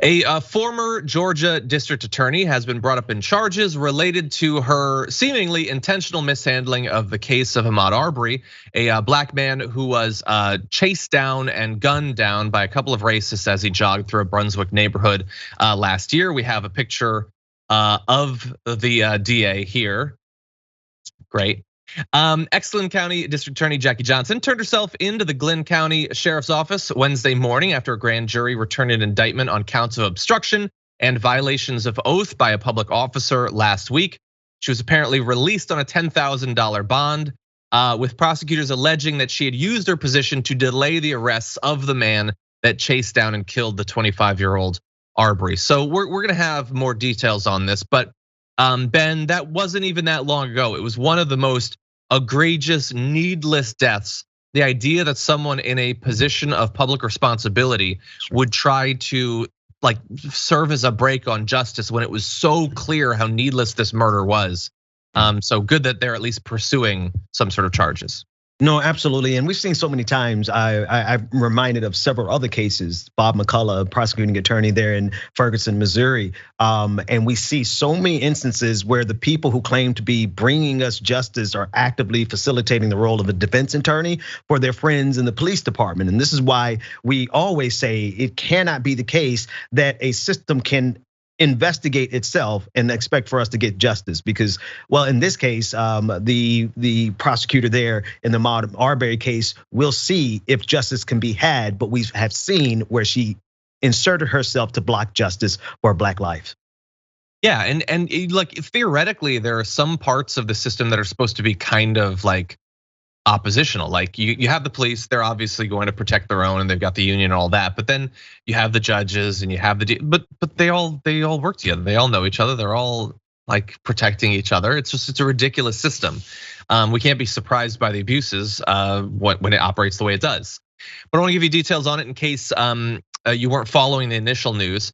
A former Georgia district attorney has been brought up in charges related to her seemingly intentional mishandling of the case of Ahmaud Arbery, a black man who was chased down and gunned down by a couple of racists as he jogged through a Brunswick neighborhood last year. We have a picture of the DA here. Great. Glynn County District Attorney Jackie Johnson turned herself into the Glynn County Sheriff's Office Wednesday morning after a grand jury returned an indictment on counts of obstruction and violations of oath by a public officer last week. She was apparently released on a $10,000 bond, with prosecutors alleging that she had used her position to delay the arrests of the man that chased down and killed the 25-year-old Arbery. So we're gonna have more details on this, but Ben, that wasn't even that long ago. It was one of the most egregious, needless deaths. The idea that someone in a position of public responsibility would try to serve as a brake on justice when it was so clear how needless this murder was. So good that they're at least pursuing some sort of charges. No, absolutely, and we've seen so many times. I'm reminded of several other cases. Bob McCullough, prosecuting attorney there in Ferguson, Missouri, and we see so many instances where the people who claim to be bringing us justice are actively facilitating the role of a defense attorney for their friends in the police department. And this is why we always say it cannot be the case that a system can investigate itself and expect for us to get justice, because, well, in this case, the prosecutor there in the Ahmaud Arbery case will see if justice can be had, but we have seen where she inserted herself to block justice for a black life. Yeah, and like theoretically, there are some parts of the system that are supposed to be kind of like oppositional. Like you have the police, they're obviously going to protect their own, and they've got the union and all that. But then you have the judges and you have but they all work together. They all know each other. They're all like protecting each other. It's a ridiculous system. We can't be surprised by the abuses when it operates the way it does. But I want to give you details on it in case you weren't following the initial news.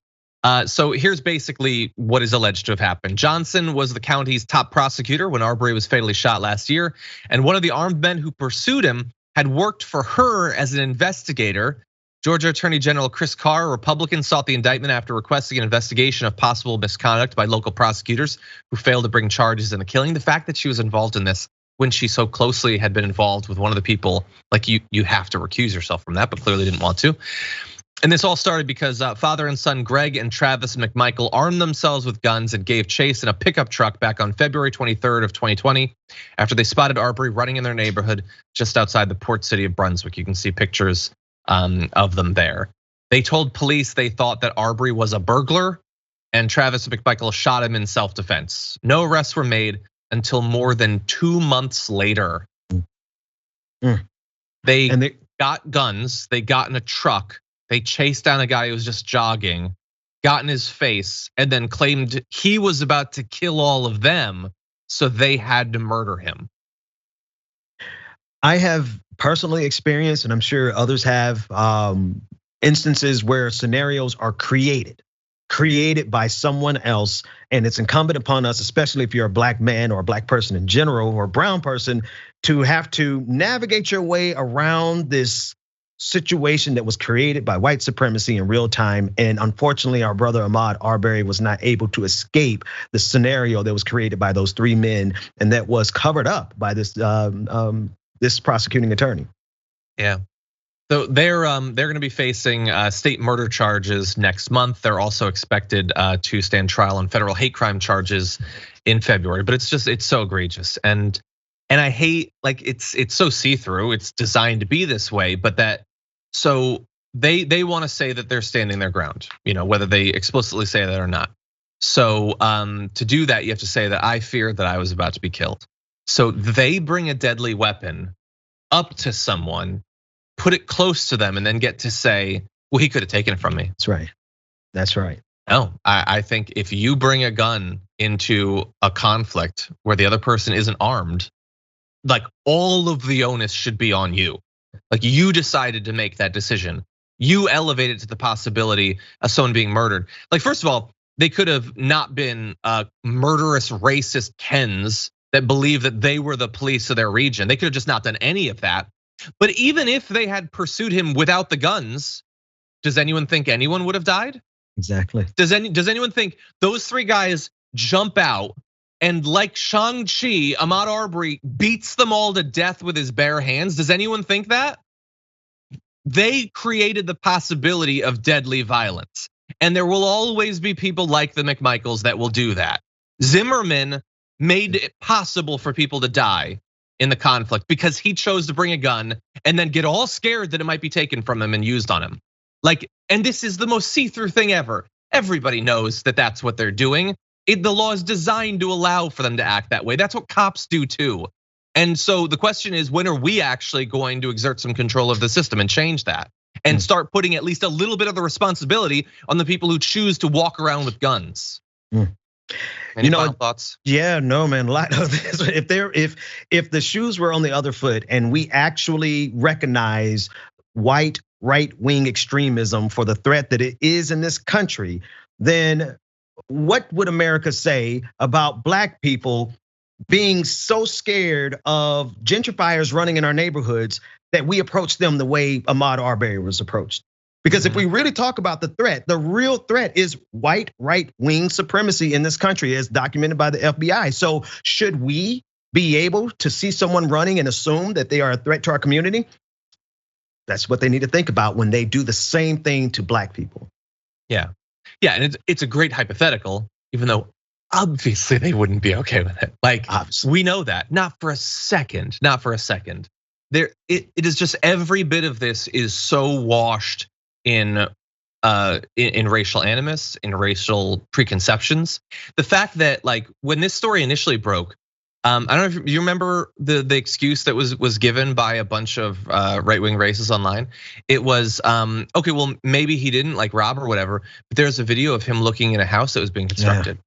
So here's basically what is alleged to have happened. Johnson was the county's top prosecutor when Arbery was fatally shot last year, and one of the armed men who pursued him had worked for her as an investigator. Georgia Attorney General Chris Carr, a Republican, sought the indictment after requesting an investigation of possible misconduct by local prosecutors who failed to bring charges in the killing. The fact that she was involved in this when she so closely had been involved with one of the people, like you have to recuse yourself from that, but clearly didn't want to. And this all started because father and son Greg and Travis McMichael armed themselves with guns and gave chase in a pickup truck back on February 23rd of 2020 after they spotted Arbery running in their neighborhood just outside the port city of Brunswick. You can see pictures of them there. They told police they thought that Arbery was a burglar, and Travis McMichael shot him in self-defense. No arrests were made until more than 2 months later. They got guns, they got in a truck. They chased down a guy who was just jogging, got in his face, and then claimed he was about to kill all of them, so they had to murder him. I have personally experienced, and I'm sure others have, instances where scenarios are created by someone else, and it's incumbent upon us, especially if you're a black man or a black person in general or a brown person, to have to navigate your way around this situation that was created by white supremacy in real time. And unfortunately, our brother Ahmaud Arbery was not able to escape the scenario that was created by those three men, and that was covered up by this prosecuting attorney. Yeah. So they're going to be facing state murder charges next month. They're also expected to stand trial on federal hate crime charges in February. But it's so egregious, and I hate, like, it's so see-through. It's designed to be this way, but that. So they want to say that they're standing their ground, whether they explicitly say that or not. So to do that, you have to say that I fear that I was about to be killed. So they bring a deadly weapon up to someone, put it close to them, and then get to say, well, he could have taken it from me. That's right. That's right. No, I think if you bring a gun into a conflict where the other person isn't armed, like, all of the onus should be on you. Like, you decided to make that decision. You elevated to the possibility of someone being murdered. Like, first of all, they could have not been murderous racist Kens that believe that they were the police of their region. They could have just not done any of that. But even if they had pursued him without the guns, does anyone think anyone would have died? Exactly. Does anyone think those three guys jump out and like Shang-Chi, Ahmaud Arbery beats them all to death with his bare hands? Does anyone think that? They created the possibility of deadly violence. And there will always be people like the McMichaels that will do that. Zimmerman made it possible for people to die in the conflict because he chose to bring a gun and then get all scared that it might be taken from him and used on him. And this is the most see-through thing ever. Everybody knows that that's what they're doing. The law is designed to allow for them to act that way. That's what cops do too. And so the question is, when are we actually going to exert some control of the system and change that? And start putting at least a little bit of the responsibility on the people who choose to walk around with guns. Any final thoughts? Yeah, no, man. A lot of this. If the shoes were on the other foot and we actually recognize white right-wing extremism for the threat that it is in this country, then what would America say about black people being so scared of gentrifiers running in our neighborhoods that we approach them the way Ahmaud Arbery was approached? Because if we really talk about the threat, the real threat is white right-wing supremacy in this country as documented by the FBI. So should we be able to see someone running and assume that they are a threat to our community? That's what they need to think about when they do the same thing to black people. Yeah, and it's a great hypothetical, even though obviously they wouldn't be okay with it. Obviously. We know that, not for a second. It is just every bit of this is so washed in racial animus, in racial preconceptions. The fact that when this story initially broke, I don't know if you remember the excuse that was given by a bunch of right-wing racists online. It was okay, well maybe he didn't rob or whatever, but there's a video of him looking in a house that was being constructed. Yeah.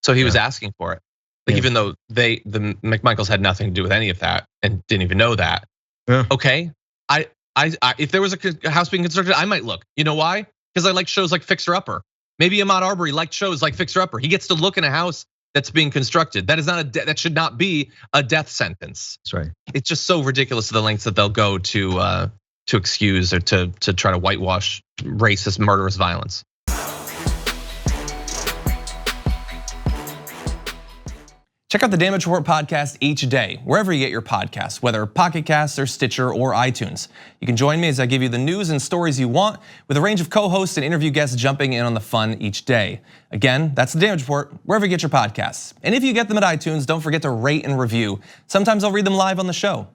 So he was asking for it, even though the McMichaels had nothing to do with any of that and didn't even know that. Yeah. Okay, if there was a house being constructed, I might look. You know why? Because I like shows like Fixer Upper. Maybe Ahmaud Arbery liked shows like Fixer Upper. He gets to look in a house that's being constructed. That is not that should not be a death sentence. That's right. It's just so ridiculous to the lengths that they'll go to excuse or to try to whitewash racist, murderous violence. Check out the Damage Report podcast each day, wherever you get your podcasts, whether Pocket Casts or Stitcher or iTunes. You can join me as I give you the news and stories you want, with a range of co-hosts and interview guests jumping in on the fun each day. Again, that's the Damage Report, wherever you get your podcasts. And if you get them at iTunes, don't forget to rate and review. Sometimes I'll read them live on the show.